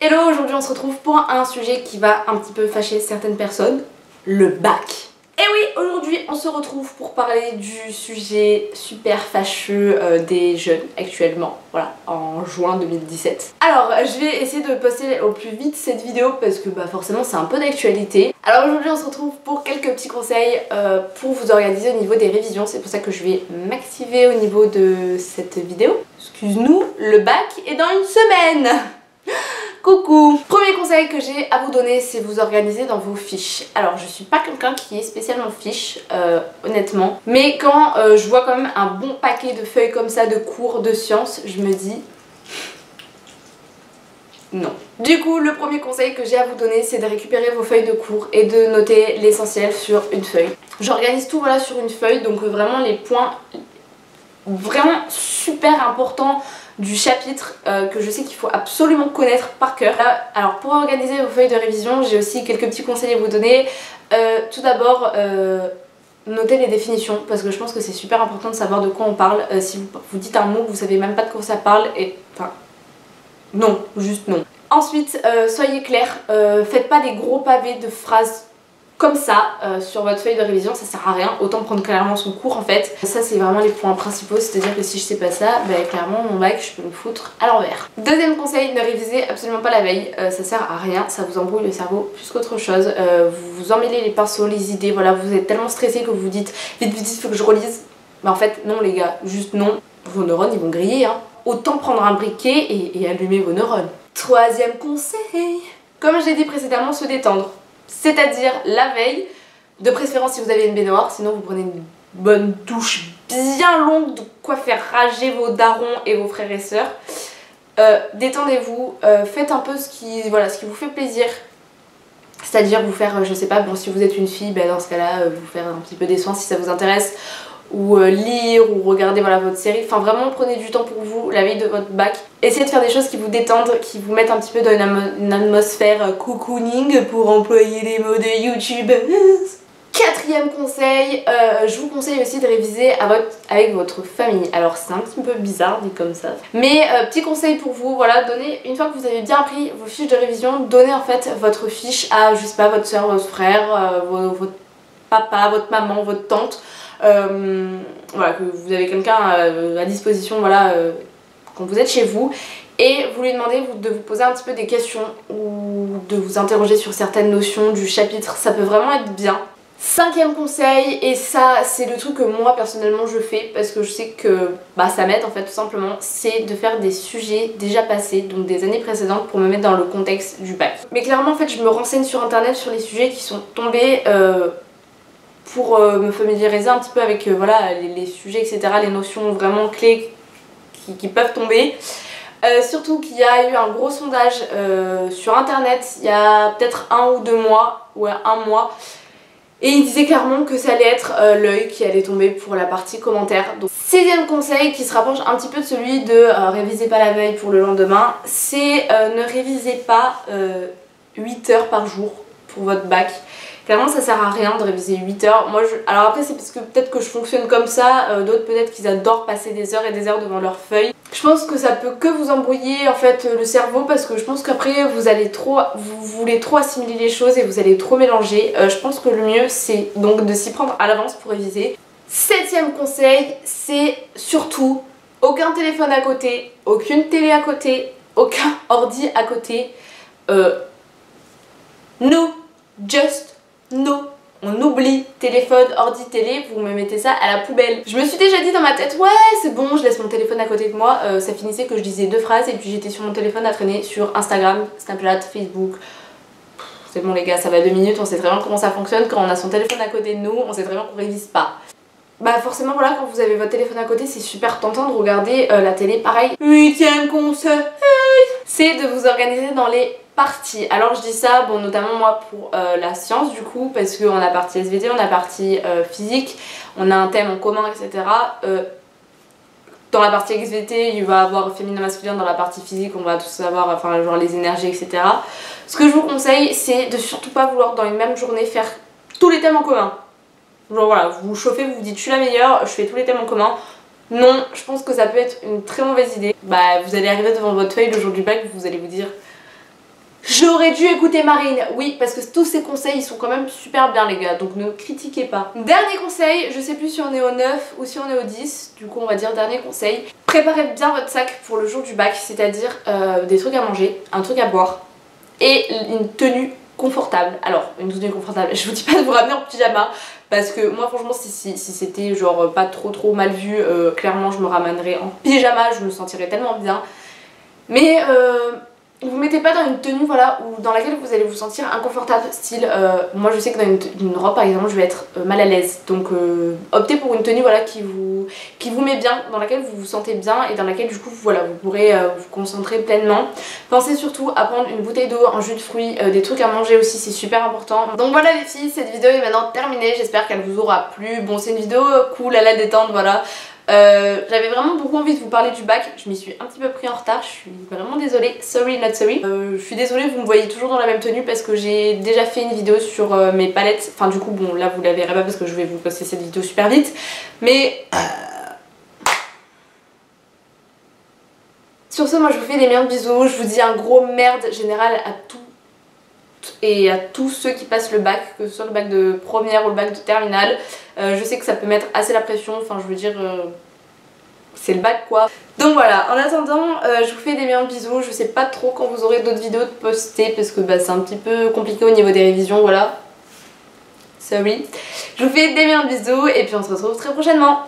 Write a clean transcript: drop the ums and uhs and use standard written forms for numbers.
Hello, aujourd'hui on se retrouve pour un sujet qui va un petit peu fâcher certaines personnes, le bac. Et oui, aujourd'hui on se retrouve pour parler du sujet super fâcheux des jeunes actuellement, voilà, en juin 2017. Alors, je vais essayer de poster au plus vite cette vidéo parce que forcément c'est un peu d'actualité. Alors aujourd'hui on se retrouve pour quelques petits conseils pour vous organiser au niveau des révisions, c'est pour ça que je vais m'activer au niveau de cette vidéo. Excuse-nous, le bac est dans une semaine. Coucou! Premier conseil que j'ai à vous donner, c'est vous organiser dans vos fiches. Alors je suis pas quelqu'un qui est spécialement fiche, honnêtement, mais quand je vois quand même un bon paquet de feuilles comme ça de cours de sciences, je me dis non. Du coup, le premier conseil que j'ai à vous donner, c'est de récupérer vos feuilles de cours et de noter l'essentiel sur une feuille. J'organise tout voilà sur une feuille, donc vraiment les points vraiment super importants du chapitre que je sais qu'il faut absolument connaître par cœur. Alors pour organiser vos feuilles de révision, j'ai aussi quelques petits conseils à vous donner. Tout d'abord, notez les définitions parce que je pense que c'est super important de savoir de quoi on parle. Si vous dites un mot, vous savez même pas de quoi ça parle et enfin non, juste non. Ensuite, soyez clair, faites pas des gros pavés de phrases comme ça sur votre feuille de révision, ça sert à rien, autant prendre clairement son cours en fait. Ça c'est vraiment les points principaux, c'est à dire que si je sais pas ça, clairement mon bac je peux me foutre à l'envers. Deuxième conseil, ne révisez absolument pas la veille, ça sert à rien, ça vous embrouille le cerveau plus qu'autre chose. Vous vous emmêlez les pinceaux, les idées, voilà, vous êtes tellement stressé que vous vous dites vite vite il faut que je relise. Mais en fait non les gars, juste non, vos neurones ils vont griller hein. Autant prendre un briquet et allumer vos neurones. Troisième conseil, comme je l'ai dit précédemment, se détendre. C'est-à-dire la veille, de préférence si vous avez une baignoire, sinon vous prenez une bonne douche bien longue, de quoi faire rager vos darons et vos frères et sœurs. Détendez-vous, faites un peu ce qui vous fait plaisir. C'est-à-dire vous faire, je sais pas, bon si vous êtes une fille, dans ce cas-là, vous faire un petit peu des soins si ça vous intéresse. Ou lire ou regarder voilà, votre série, enfin vraiment prenez du temps pour vous la veille de votre bac. Essayez de faire des choses qui vous détendent, qui vous mettent un petit peu dans une atmosphère cocooning pour employer les mots de YouTube. Quatrième conseil, je vous conseille aussi de réviser avec votre famille. Alors c'est un petit peu bizarre dit comme ça, mais petit conseil pour vous, voilà, donnez, une fois que vous avez bien appris vos fiches de révision, donnez en fait votre fiche à, je sais pas, votre soeur, votre frère, votre papa, votre maman, votre tante. Voilà, que vous avez quelqu'un à disposition voilà, quand vous êtes chez vous et vous lui demandez de vous poser un petit peu des questions ou de vous interroger sur certaines notions du chapitre, ça peut vraiment être bien. Cinquième conseil, et ça c'est le truc que moi personnellement je fais parce que je sais que ça m'aide en fait tout simplement, c'est de faire des sujets déjà passés, donc des années précédentes pour me mettre dans le contexte du bac. Mais clairement en fait je me renseigne sur internet sur les sujets qui sont tombés pour me familiariser un petit peu avec voilà, les sujets etc, les notions vraiment clés qui peuvent tomber. Surtout qu'il y a eu un gros sondage sur internet il y a peut-être 1 ou 2 mois, ouais 1 mois, et il disait clairement que ça allait être l'œil qui allait tomber pour la partie commentaire. Donc sixième conseil qui se rapproche un petit peu de celui de réviser pas la veille pour le lendemain, c'est ne révisez pas 8 heures par jour pour votre bac. Clairement ça sert à rien de réviser 8 heures. Moi alors après c'est parce que peut-être que je fonctionne comme ça, d'autres peut-être qu'ils adorent passer des heures et des heures devant leurs feuilles. Je pense que ça peut que vous embrouiller en fait le cerveau parce que je pense qu'après vous voulez trop assimiler les choses et vous allez trop mélanger. Je pense que le mieux c'est donc de s'y prendre à l'avance pour réviser. Septième conseil, c'est surtout aucun téléphone à côté, aucune télé à côté, aucun ordi à côté. No, just no. On oublie téléphone, ordi, télé, vous me mettez ça à la poubelle. Je me suis déjà dit dans ma tête, ouais c'est bon, je laisse mon téléphone à côté de moi. Ça finissait que je disais 2 phrases et puis j'étais sur mon téléphone à traîner sur Instagram, Snapchat, Facebook. C'est bon les gars, ça va 2 minutes, on sait très bien comment ça fonctionne. Quand on a son téléphone à côté de nous, on sait très bien qu'on révise pas. Forcément voilà, quand vous avez votre téléphone à côté, c'est super tentant de regarder la télé. Pareil, 8e conseil, c'est de vous organiser dans les parties. Alors je dis ça, bon notamment moi pour la science du coup, parce qu'on a partie SVT, on a partie physique, on a un thème en commun etc. Dans la partie SVT il va y avoir féminin masculin, dans la partie physique on va tous savoir enfin genre les énergies etc. Ce que je vous conseille c'est de surtout pas vouloir dans une même journée faire tous les thèmes en commun. Genre voilà, vous vous chauffez, vous vous dites je suis la meilleure, je fais tous les thèmes en commun. Non, je pense que ça peut être une très mauvaise idée. Vous allez arriver devant votre feuille le jour du bac, vous allez vous dire J'aurais dû écouter Marine, oui, parce que tous ces conseils ils sont quand même super bien les gars, donc ne critiquez pas. Dernier conseil, je sais plus si on est au 9 ou si on est au 10, du coup on va dire dernier conseil. Préparez bien votre sac pour le jour du bac, c'est-à-dire des trucs à manger, un truc à boire et une tenue confortable. Alors, une tenue confortable, je vous dis pas de vous ramener en pyjama, parce que moi franchement si c'était genre pas trop mal vu, clairement je me ramènerais en pyjama, je me sentirais tellement bien. Mais vous mettez pas dans une tenue voilà, dans laquelle vous allez vous sentir inconfortable, style moi je sais que dans une robe par exemple je vais être mal à l'aise, donc optez pour une tenue voilà, qui vous met bien, dans laquelle vous vous sentez bien et dans laquelle du coup voilà, vous pourrez vous concentrer pleinement. Pensez surtout à prendre une bouteille d'eau, un jus de fruits, des trucs à manger aussi, c'est super important. Donc voilà les filles, cette vidéo est maintenant terminée, j'espère qu'elle vous aura plu. Bon c'est une vidéo cool à la détente voilà. J'avais vraiment beaucoup envie de vous parler du bac, je m'y suis un petit peu pris en retard, je suis vraiment désolée, sorry not sorry. Je suis désolée, vous me voyez toujours dans la même tenue parce que j'ai déjà fait une vidéo sur mes palettes, enfin du coup bon là vous la verrez pas parce que je vais vous poster cette vidéo super vite, mais sur ce moi je vous fais des millions de bisous, je vous dis un gros merde général à tout et à tous ceux qui passent le bac, que ce soit le bac de première ou le bac de terminale. Je sais que ça peut mettre assez la pression, enfin je veux dire c'est le bac quoi. Donc voilà, en attendant je vous fais des millions de bisous, je sais pas trop quand vous aurez d'autres vidéos de poster parce que bah, c'est un petit peu compliqué au niveau des révisions, voilà. Sorry. Je vous fais des millions de bisous et puis on se retrouve très prochainement.